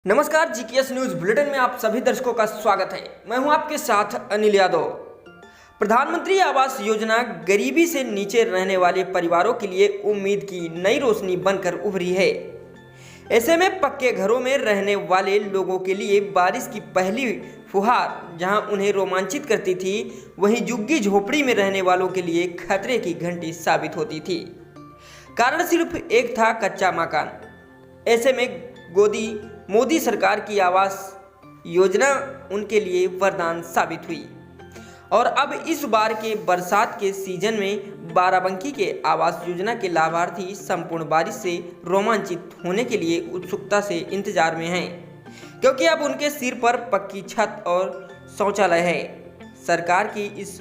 नमस्कार, GKS news bulletin में आप सभी दर्शकों का स्वागत है। मैं हूं आपके साथ अनिल यादव। प्रधानमंत्री आवास योजना गरीबी से नीचे रहने वाले परिवारों के लिए उम्मीद की नई रोशनी बनकर उभरी है। ऐसे में पक्के घरों में रहने वाले लोगों के लिए बारिश की पहली फुहार जहां उन्हें रोमांचित करती थी, वहीं झुग्गी झोपड़ी में रहने वालों के लिए खतरे की घंटी साबित होती थी। कारण सिर्फ एक था, कच्चा मकान। ऐसे में मोदी सरकार की आवास योजना उनके लिए वरदान साबित हुई और अब इस बार के बरसात के सीजन में बाराबंकी के आवास योजना के लाभार्थी संपूर्ण बारिश से रोमांचित होने के लिए उत्सुकता से इंतजार में हैं, क्योंकि अब उनके सिर पर पक्की छत और शौचालय है। सरकार की इस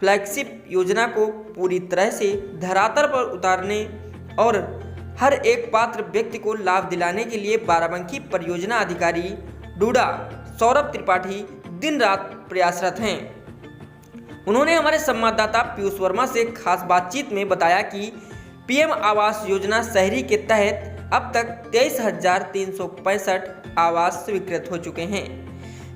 फ्लैगशिप योजना को पूरी तरह से धरातल पर उतारने और हर एक पात्र व्यक्ति को लाभ दिलाने के लिए बाराबंकी परियोजना अधिकारी डूडा सौरभ त्रिपाठी दिन रात प्रयासरत हैं। उन्होंने हमारे संवाददाता पीयूष वर्मा से खास बातचीत में बताया कि पीएम आवास योजना शहरी के तहत अब तक 23,365 आवास स्वीकृत हो चुके हैं,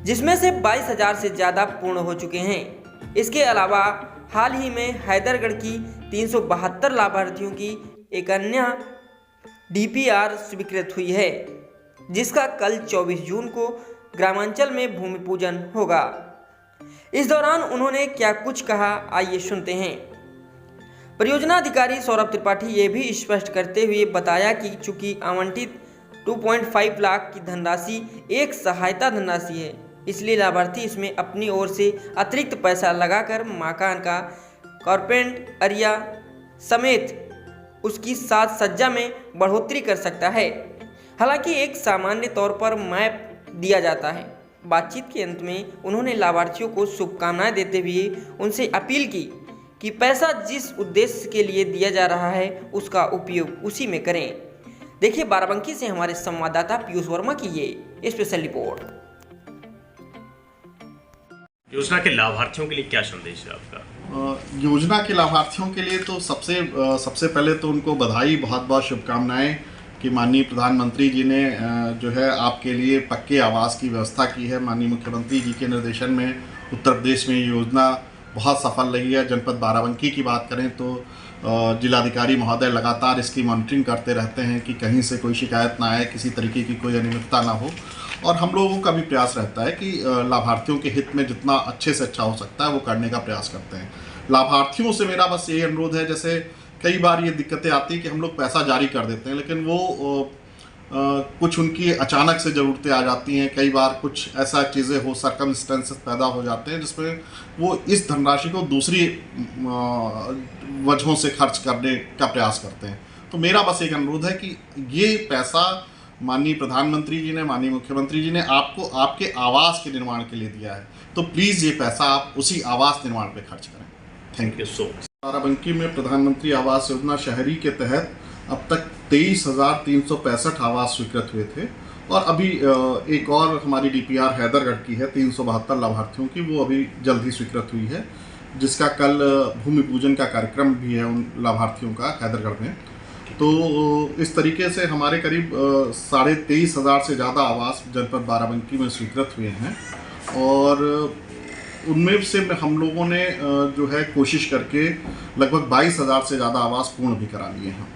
जिसमें से 22,000 से ज़्यादा पूर्ण हो चुके हैं। इसके अलावा हाल ही में हैदरगढ़ की 372 लाभार्थियों की एक अन्य डीपीआर स्वीकृत हुई है, जिसका कल 24 जून को ग्रामांचल में भूमि पूजन होगा। इस दौरान उन्होंने क्या कुछ कहा, आइए सुनते हैं। परियोजना अधिकारी सौरभ त्रिपाठी ये भी स्पष्ट करते हुए बताया कि चूंकि आवंटित 2.5 लाख की धनराशि एक सहायता धनराशि है, इसलिए लाभार्थी इसमें अपनी ओर से अतिरिक्त पैसा लगाकर मकान का कारपेंट एरिया समेत उसकी साज सज्जा में बढ़ोतरी कर सकता है। हालांकि एक सामान्य तौर पर मैप दिया जाता है। बातचीत के अंत में उन्होंने लाभार्थियों को शुभकामनाएं देते हुए उनसे अपील की कि पैसा जिस उद्देश्य के लिए दिया जा रहा है उसका उपयोग उसी में करें। देखिए बाराबंकी से हमारे संवाददाता पीयूष वर्मा की ये स्पेशल रिपोर्ट। योजना के लाभार्थियों के लिए क्या संदेश है आपका? योजना के लाभार्थियों के लिए तो सबसे पहले तो उनको बधाई, बहुत बहुत शुभकामनाएं कि माननीय प्रधानमंत्री जी ने जो है आपके लिए पक्के आवास की व्यवस्था की है। माननीय मुख्यमंत्री जी के निर्देशन में उत्तर प्रदेश में ये योजना बहुत सफल रही है। जनपद बाराबंकी की बात करें तो जिलाधिकारी महोदय लगातार इसकी मॉनिटरिंग करते रहते हैं कि कहीं से कोई शिकायत ना आए, किसी तरीके की कोई अनियमितता ना हो, और हम लोगों का भी प्रयास रहता है कि लाभार्थियों के हित में जितना अच्छे से अच्छा हो सकता है वो करने का प्रयास करते हैं। लाभार्थियों से मेरा बस यही अनुरोध है, जैसे कई बार ये दिक्कतें आती हैं कि हम लोग पैसा जारी कर देते हैं, लेकिन वो कुछ उनकी अचानक से ज़रूरतें आ जाती हैं। कई बार कुछ ऐसा चीज़ें हो, सर्कमस्टेंसेस पैदा हो जाते हैं जिसमें वो इस धनराशि को दूसरी वजहों से खर्च करने का प्रयास करते हैं। तो मेरा बस एक अनुरोध है कि ये पैसा माननीय प्रधानमंत्री जी ने, माननीय मुख्यमंत्री जी ने आपको आपके आवास के निर्माण के लिए दिया है, तो प्लीज़ ये पैसा आप उसी आवास निर्माण पे खर्च करें। Thank you so much. Barabanki में प्रधानमंत्री आवास योजना शहरी के तहत अब तक 23,365 आवास स्वीकृत हुए थे, और अभी एक और हमारी डीपीआर हैदरगढ़ की है 372 लाभार्थियों की, वो अभी जल्द ही स्वीकृत हुई है, जिसका कल भूमि पूजन का कार्यक्रम भी है उन लाभार्थियों का हैदरगढ़ में। तो इस तरीके से हमारे करीब 23,500 से ज़्यादा आवास जनपद बाराबंकी में स्वीकृत हुए हैं, और उनमें से हम लोगों ने जो है कोशिश करके लगभग 22,000 से ज़्यादा आवास पूर्ण भी करा लिए हैं।